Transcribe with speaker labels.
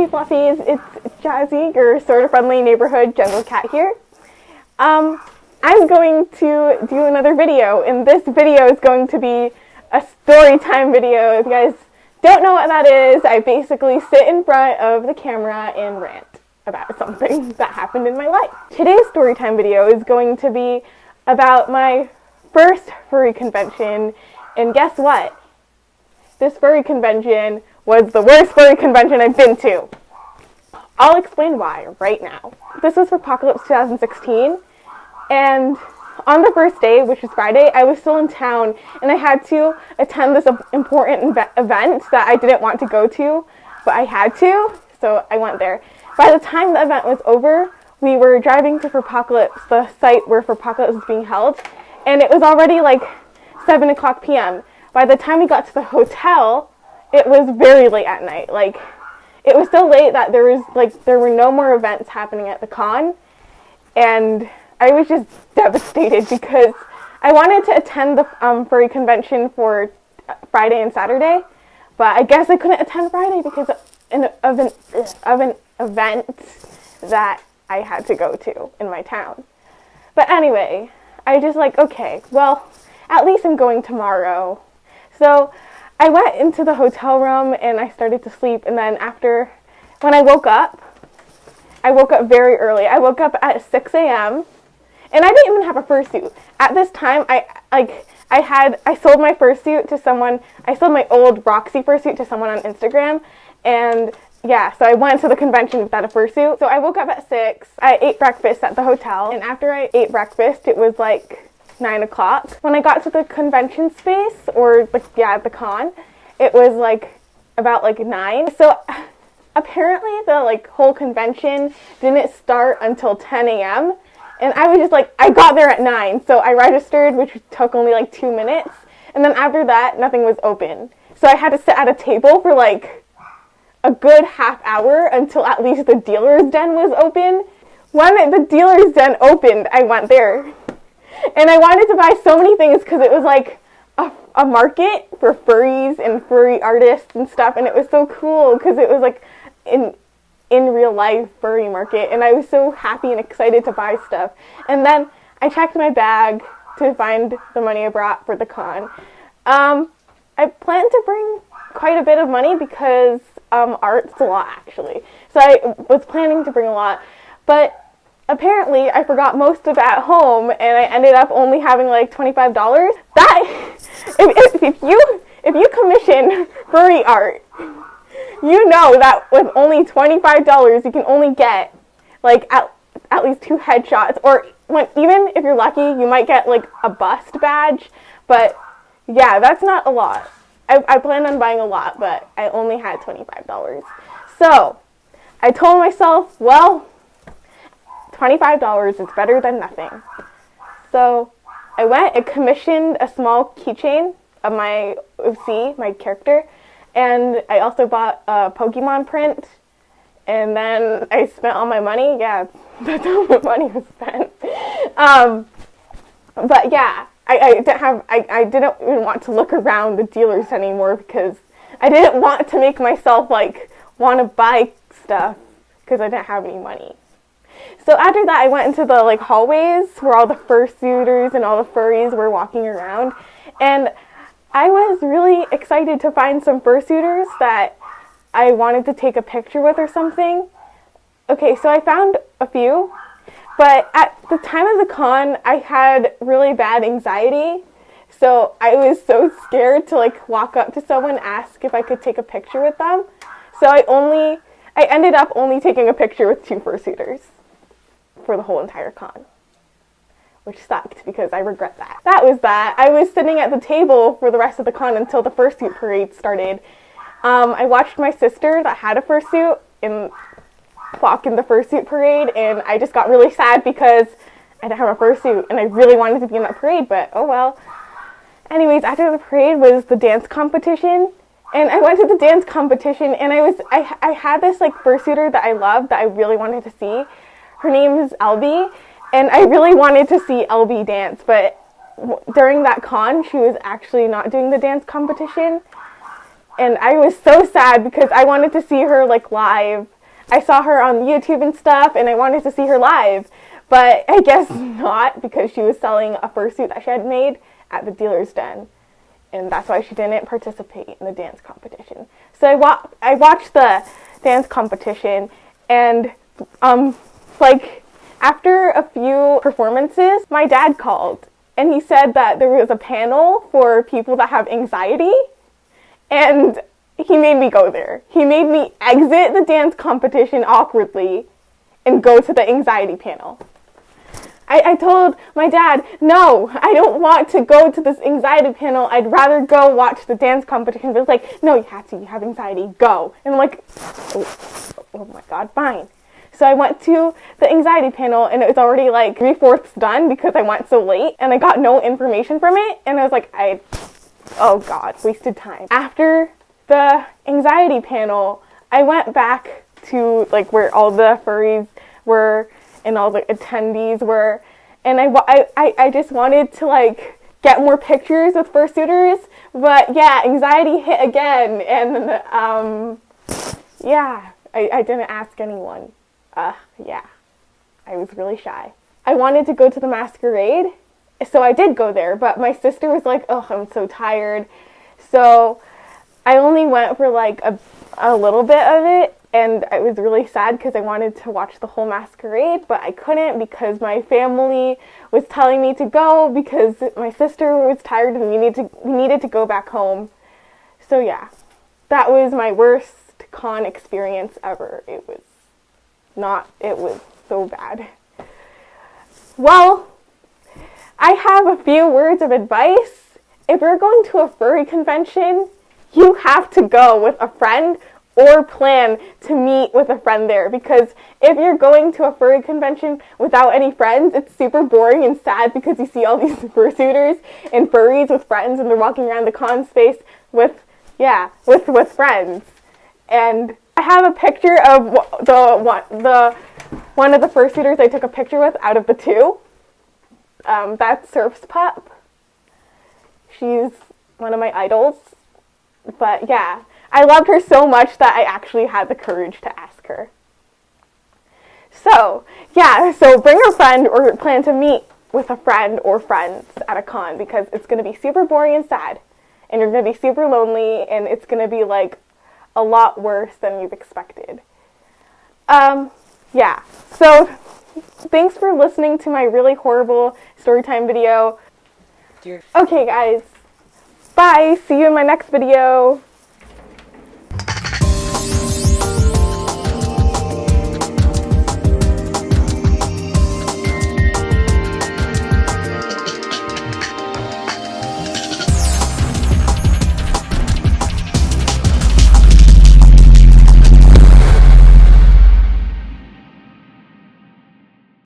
Speaker 1: Fluffies, it's Jazzy, your sort of friendly neighborhood jungle cat here. I'm going to do another video, and this video is going to be a story time video. If you guys don't know what that is, I basically sit in front of the camera and rant about something that happened in my life. Today's story time video is going to be about my first furry convention, and guess what? This furry convention was the worst furry convention I've been to. I'll explain why right now. This was Furpocalypse 2016, and on the first day, which was Friday, I was still in town, and I had to attend this important event that I didn't want to go to, but I had to, so I went there. By the time the event was over, we were driving to Furpocalypse, the site where Furpocalypse was being held, and it was already like 7 o'clock p.m. By the time we got to the hotel, it was very late at night. Like, it was so late that there were no more events happening at the con, and I was just devastated because I wanted to attend the furry convention for Friday and Saturday, but I guess I couldn't attend Friday because of an event that I had to go to in my town. But anyway, I just okay, well, at least I'm going tomorrow. So I went into the hotel room and I started to sleep, and then when I woke up very early. I woke up at 6 a.m. and I didn't even have a fursuit. At this time, I sold my fursuit to someone. I sold my old Roxy fursuit to someone on Instagram, and yeah, so I went to the convention without a fursuit. So I woke up at 6. I ate breakfast at the hotel, and after I ate breakfast, it was like 9 o'clock. When I got to the convention space, or the con, it was about 9. So apparently the whole convention didn't start until 10 a.m. And I was just I got there at 9, so I registered, which took only 2 minutes. And then after that, nothing was open. So I had to sit at a table for a good half hour until at least the dealer's den was open. When the dealer's den opened, I went there. And I wanted to buy so many things because it was a market for furries and furry artists and stuff, and it was so cool because it was in real life furry market, and I was so happy and excited to buy stuff. And then I checked my bag to find the money I brought for the con. I planned to bring quite a bit of money because art's a lot actually. So I was planning to bring a lot, but apparently, I forgot most of it at home, and I ended up only having $25. That if you commission furry art, you know that with only $25, you can only get at least 2 headshots, or even if you're lucky, you might get a bust badge. But yeah, that's not a lot. I planned on buying a lot, but I only had $25. So I told myself, well, $25 is better than nothing. So I went and commissioned a small keychain of my OC, my character, and I also bought a Pokemon print, and then I spent all my money. Yeah, that's how my money was spent. But yeah, I didn't even want to look around the dealers anymore because I didn't want to make myself want to buy stuff because I didn't have any money. So after that, I went into the hallways where all the fursuiters and all the furries were walking around, and I was really excited to find some fursuiters that I wanted to take a picture with or something. Okay, so I found a few, but at the time of the con, I had really bad anxiety, so I was so scared to walk up to someone and ask if I could take a picture with them. So I ended up only taking a picture with 2 fursuiters for the whole entire con, which sucked because I regret that. That was that. I was sitting at the table for the rest of the con until the fursuit parade started. I watched my sister that had a fursuit walk in the fursuit parade, and I just got really sad because I didn't have a fursuit, and I really wanted to be in that parade, but oh well. Anyways, after the parade was the dance competition, and I went to the dance competition, and I had this fursuiter that I loved that I really wanted to see. Her name is Elby, and I really wanted to see Elby dance, but during that con, she was actually not doing the dance competition, and I was so sad because I wanted to see her live, I saw her on YouTube and stuff, and I wanted to see her live. But I guess not, because she was selling a fursuit that she had made at the dealer's den. And that's why she didn't participate in the dance competition. So I watched the dance competition, and like after a few performances, my dad called, and he said that there was a panel for people that have anxiety, and he made me go there. He made me exit the dance competition awkwardly and go to the anxiety panel. I told my dad, no, I don't want to go to this anxiety panel. I'd rather go watch the dance competition. But it's like, no, you have anxiety, go. And I'm like, oh my God, fine. So I went to the anxiety panel, and it was already like 3/4 done because I went so late, and I got no information from it. And I was like, oh God, wasted time. After the anxiety panel, I went back to like where all the furries were and all the attendees were, and I just wanted to like get more pictures with fursuiters, but yeah, anxiety hit again, and yeah, I didn't ask anyone. Yeah, I was really shy. I wanted to go to the masquerade, so I did go there, but my sister was like, oh, I'm so tired, so I only went for like a little bit of it. And I was really sad because I wanted to watch the whole masquerade, but I couldn't because my family was telling me to go because my sister was tired and we needed to go back home. So yeah, that was my worst con experience ever. It was so bad. Well, I have a few words of advice. If you're going to a furry convention, you have to go with a friend or plan to meet with a friend there, because if you're going to a furry convention without any friends, it's super boring and sad because you see all these fursuiters and furries with friends, and they're walking around the con space with friends. And I have a picture of one of the fursuiters I took a picture with out of the two. That's Surf's pup. She's one of my idols. But yeah, I loved her so much that I actually had the courage to ask her. So, yeah, so bring a friend or plan to meet with a friend or friends at a con, because it's going to be super boring and sad. And you're going to be super lonely, and it's going to be like a lot worse than you've expected. Yeah, so thanks for listening to my really horrible storytime video. Okay, guys. Bye. See you in my next video.